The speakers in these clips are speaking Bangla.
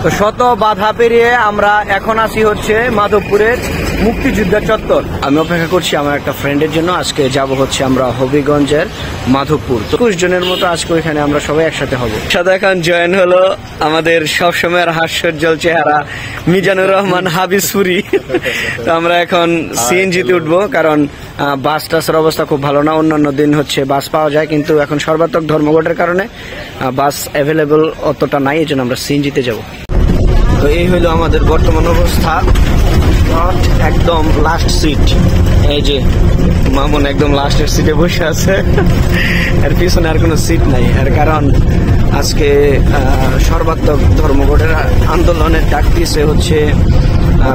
তো শত বাধা পেরিয়ে আমরা এখন আসি হচ্ছে মাধবপুরের মুক্তিযোদ্ধা চত্বর। আমি অপেক্ষা করছি আমার একটা ফ্রেন্ডের জন্য। আজকে যাব হচ্ছে আমরা হবিগঞ্জের মাধবপুর। 21 জনের মতো আজকে ওইখানে আমরা সবাই একসাথে হব। সাথে এখন জয়েন হলো আমাদের সবসময়ের হাস্যোজ্জ্বল চেহারা মিজানুর রহমান হাবিসপুরি। তো আমরা এখন সিএনজিতে উঠবো, কারণ বাস টাসের অবস্থা খুব ভালো না। অন্যান্য দিন হচ্ছে বাস পাওয়া যায়, কিন্তু এখন সর্বাত্মক ধর্মঘটের কারণে বাস অ্যাভেলেবল অতটা নাই, এই জন্য আমরা সিএনজিতে যাব। তো এই হইলো আমাদের বর্তমান অবস্থা। একদম লাস্ট সিট, এই যে মামুন একদম লাস্টের সিটে বসে আছে। এর পিছনে আর কোনো সিট নাই। এর কারণ আজকে সর্বাত্মক ধর্মঘটের আন্দোলনের ডাক দিয়েছে হচ্ছে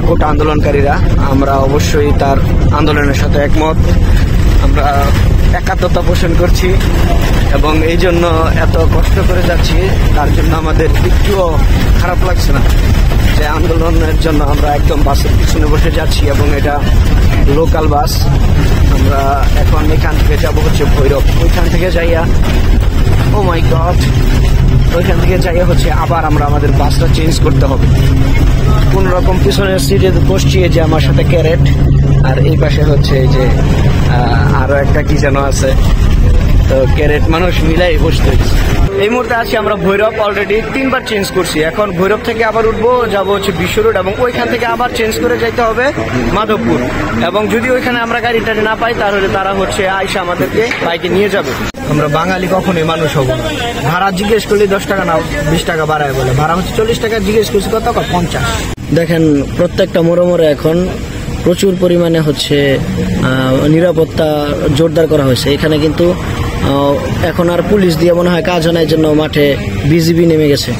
কোটা আন্দোলনকারীরা। আমরা অবশ্যই তার আন্দোলনের সাথে একমত। আমরা একাত্মতা পোষণ করছি এবং এই জন্য এত কষ্ট করে যাচ্ছি। তার জন্য আমাদের একটুও খারাপ লাগছে না যে আন্দোলনের জন্য আমরা একদম বাসের পিছনে বসে যাচ্ছি, এবং এটা লোকাল বাস। আমরা এখন এখান থেকে যাবো হচ্ছে ভৈরব। ওইখান থেকে যাইয়া ও মাই গড, ওইখান থেকে যাইয়া হচ্ছে আবার আমরা আমাদের বাসটা চেঞ্জ করতে হবে। কোন রকম পিছনের সিটে বসছি, যে আমার সাথে ক্যারেট, আর এই পাশে হচ্ছে এই যে আরো একটা কি যেন আছে। তো ক্যারেট মানুষ মিলাই বসতে হচ্ছে। এই মুহূর্তে আছি আমরা ভৈরব। অলরেডি 3 বার চেঞ্জ করছি। এখন ভৈরব থেকে আবার উঠবো, যাবো হচ্ছে বিশ্ব রোড, এবং ওইখান থেকে আবার চেঞ্জ করে যাইতে হবে মাধবপুর। এবং যদি ওইখানে আমরা গাড়ি টাড়ি না পাই, তাহলে তারা হচ্ছে আইসা আমাদেরকে বাইকে নিয়ে যাবে। আমরা বাঙালি কখনোই মানুষ হবো না। ভাড়া জিজ্ঞেস করলে 10 টাকা না 20 টাকা বাড়ায় বলে। ভাড়া হচ্ছে 40 টাকা, জিজ্ঞেস করছি কত, 50। দেখেন প্রত্যেকটা মোড়ে মোড়ে এখন প্রচুর পরিমাণে হচ্ছে নিরাপত্তা জোরদার করা হয়েছে। এখানে কিন্তু এখন আর পুলিশ দিয়ে মনে হয় কাজ হয় না, এই জন্য মাঠে বিজিবি নেমে গেছে।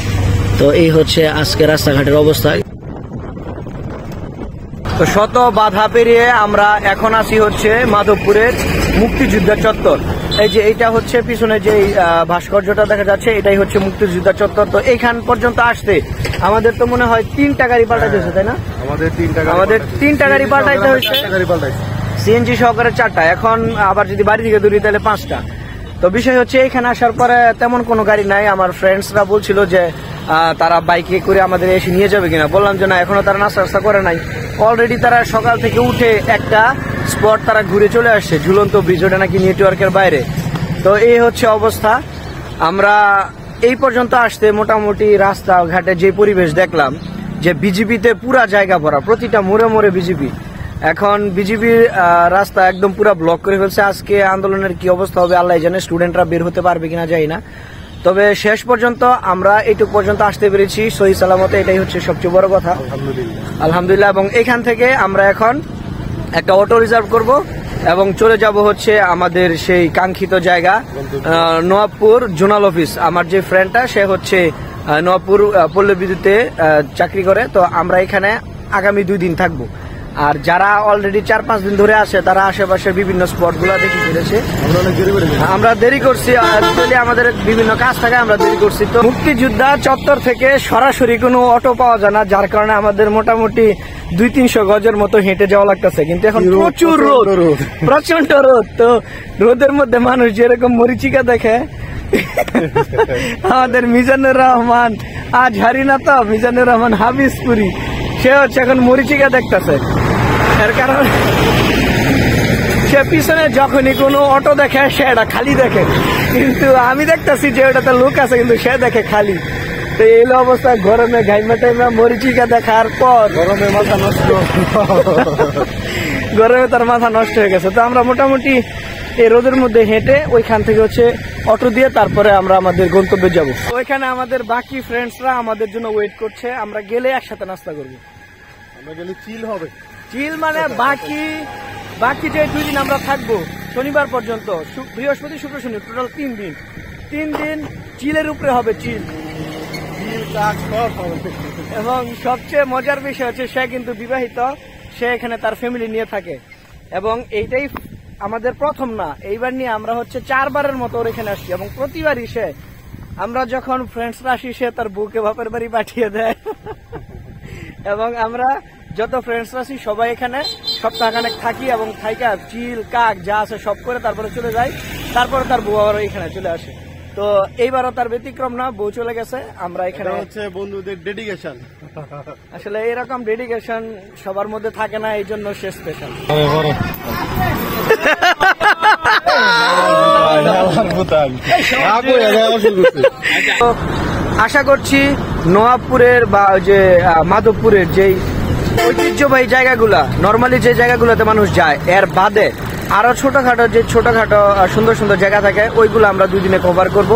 তো এই হচ্ছে আজকে রাস্তাঘাটের অবস্থা। তো শত বাধা পেরিয়ে আমরা এখন আসি হচ্ছে মাধবপুরের মুক্তিযোদ্ধা চত্বর। এই যে এইটা হচ্ছে পিছনে যে ভাস্কর্যটা দেখা যাচ্ছে, এটাই হচ্ছে মুক্তিযোদ্ধা চত্বর। তো এইখান পর্যন্ত আসতে আমাদের তো মনে হয় 3টা গাড়ি পাল্টাইতে হয়েছে, তাই না? আমাদের 3টা গাড়ি পাল্টাইতে হয়েছে, সিএনজি সহকারে 4টা। এখন আবার যদি বাড়ি থেকে দূরি তাহলে 5টা। তো বিষয় হচ্ছে এখানে আসার পরে তেমন কোনো গাড়ি নাই। আমার ফ্রেন্ডসরা বলছিল যে তারা বাইকে করে আমাদের এসে নিয়ে যাবে কিনা। বললাম যে না, এখনো তারা নাস্তা করে নাই। অলরেডি তারা সকাল থেকে উঠে একটা স্পট তারা ঘুরে চলে আসছে, ঝুলন্ত ব্রিজ, ওটা নাকি নেটওয়ার্কের বাইরে। তো এই হচ্ছে অবস্থা। আমরা এই পর্যন্ত আসতে মোটামুটি রাস্তাঘাটে যে পরিবেশ দেখলাম, যে বিজিবিতে পুরা জায়গা ভরা, প্রতিটা মোড়ে মোড়ে বিজিবি। এখন বিজিবির রাস্তা একদম পুরা ব্লক করে ফেলছে। আজকে আন্দোলনের কি অবস্থা হবে আল্লাহ জানে, স্টুডেন্টরা বের হতে পারবে কিনা জানি না। তবে শেষ পর্যন্ত আমরা এইটুক পর্যন্ত আসতে পেরেছি সহি সালামতে, এটাই হচ্ছে সবচেয়ে বড় কথা, আলহামদুলিল্লাহ। এবং এখান থেকে আমরা এখন একটা অটো রিজার্ভ করব এবং চলে যাব হচ্ছে আমাদের সেই কাঙ্ক্ষিত জায়গা নবাবপুর জোনাল অফিস। আমার যে ফ্রেন্ডটা, সে হচ্ছে নবাবপুর পল্লী বিদ্যুতে চাকরি করে। তো আমরা এখানে আগামী 2 দিন থাকবো। আর যারা অলরেডি 4-5 দিন ধরে আসে, তারা আশেপাশের বিভিন্ন স্পট গুলা দেখে ফেলেছে। আমরা দেরি করছি, অ্যাকচুয়ালি আমাদের বিভিন্ন কাজ থাকে, আমরা দেরি করছি। তো মুক্তিযোদ্ধা চত্বর থেকে সরাসরি কোনো অটো পাওয়া যায় না, যার কারণে আমাদের মোটামুটি 200-300 গজের মতো হেঁটে যাওয়া লাগতেছে। কিন্তু এখন প্রচুর রোদ, প্রচন্ড রোদ। তো রোদের মধ্যে মানুষ যেরকম মরিচিকা দেখে, আমাদের মিজানুর রহমান আজ হারিনা, তো মিজানুর রহমান হাবিসপুরি, সে হচ্ছে এখন মরিচিকা দেখতেছে। এর কারণ সে পিছনে যখনই কোনো অটো দেখে সে এটা খালি দেখে, কিন্তু আমি দেখতেছি যে ওটাতে লোক আছে, কিন্তু সে দেখে খালি। তো এই অবস্থা, গরমে ঘাইমা টাইমা মরিচিকা দেখার পর গরমে মাথা নষ্ট, গরমে তার মাথা নষ্ট হয়ে গেছে। তো আমরা মোটামুটি এই রোদের মধ্যে হেঁটে ওইখান থেকে হচ্ছে অটো দিয়ে তারপরে আমরা আমাদের গন্তব্যে যাব। ওইখানে আমাদের বাকি ফ্রেন্ডসরা আমাদের জন্য ওয়েট করছে। আমরা গেলে একসাথে নাস্তা করবো। আমরা গেলে চিল হবে। চিল মানে বাকি যে 2 দিন আমরা থাকবো, শনিবার পর্যন্ত, বৃহস্পতি শুক্র শনি, টোটাল 3 দিন। 3 দিন চিলের উপরে হবে, চিল। এবং সবচেয়ে মজার বিষয় হচ্ছে সে কিন্তু বিবাহিত, সে এখানে তার ফ্যামিলি নিয়ে থাকে। এবং এইটাই আমাদের প্রথম না, এইবার নিয়ে আমরা হচ্ছে 4 বারের মতো ওর এখানে আসছি। এবং প্রতিবারই সে, আমরা যখন ফ্রেন্ডসরা আসি, সে তার বউকে বাপের বাড়ি পাঠিয়ে দেয়। এবং আমরা যত ফ্রেন্ডসরা আছি সবাই এখানে সপ্তাহখানেক থাকি, এবং থাইকা চিল কাক যা আছে সব করে তারপরে চলে যাই। তারপরে তার বউ আবার এখানে চলে আসে। তো এইবারও তার ব্যতিক্রম না, বউ চলে গেছে। আমরা এখানে হচ্ছে বন্ধুদের ডেডিকেশন। আসলে এরকম ডেডিকেশন সবার মধ্যে থাকে না, এই জন্য সে স্পেশাল। তো আশা করছি নওয়াবপুরের বা যে মাধবপুরের যেই ঐতিহ্যবাহী জায়গাগুলা, নর্মালি যে জায়গাগুলোতে মানুষ যায়, এর বাদে আরো ছোটখাটো সুন্দর সুন্দর জায়গা থাকে, ওইগুলো আমরা 2 দিনে কভার করব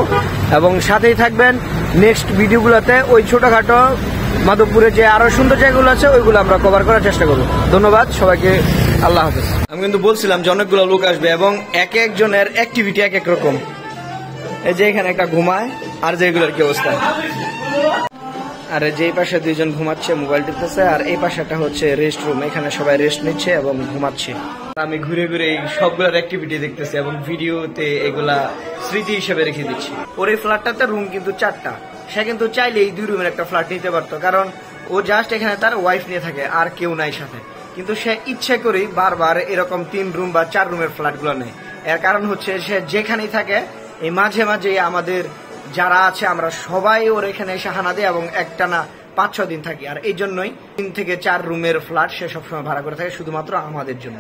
এবং সাথেই থাকবেন নেক্সট ভিডিওগুলোতে। ওই ছোটখাটো মাধবপুরে যে আরো সুন্দর জায়গাগুলো আছে ওইগুলো আমরা কভার করার চেষ্টা করব। ধন্যবাদ সবাইকে, আল্লাহ হাফেজ। আমি কিন্তু বলছিলাম যে অনেকগুলো লোক আসবে এবং এক একজনের অ্যাক্টিভিটি এক এক রকম। এই যে এখানে একটা ঘুমায়, আর যেগুলোর কি অবস্থা, আর যেই পাশে 2 জন ঘুমাচ্ছে, মোবাইল টিপতেছে, আর এই পাশেটা হচ্ছে রেস্ট রুম, এখানে সবাই রেস্ট নিচ্ছে এবং ঘুমাচ্ছে। আমি ঘুরে ঘুরে এই সবগুলোর অ্যাক্টিভিটি দেখতেছি এবং ভিডিওতে এগুলা স্মৃতি হিসেবে রেখে দিচ্ছি। ওর এই ফ্ল্যাটটাতে রুম কিন্তু 4টা, সে কিন্তু চাইলেই 2 রুমের একটা ফ্ল্যাট নিতে পারতো, কারণ ও জাস্ট এখানে তার ওয়াইফ নিয়ে থাকে, আর কেউ নাই সাথে। কিন্তু সে ইচ্ছে করেই বারবার এরকম 3 রুম বা 4 রুমের ফ্ল্যাটগুলো নেয়। এর কারণ হচ্ছে সে যেখানেই থাকে, এই মাঝে মাঝে আমাদের যারা আছে আমরা সবাই ওর এখানে এসে হানা দিই এবং একটানা 5-6 দিন থাকি। আর এই জন্যই 3 থেকে 4 রুমের ফ্ল্যাট সে সবসময় ভাড়া করে থাকে শুধুমাত্র আমাদের জন্য।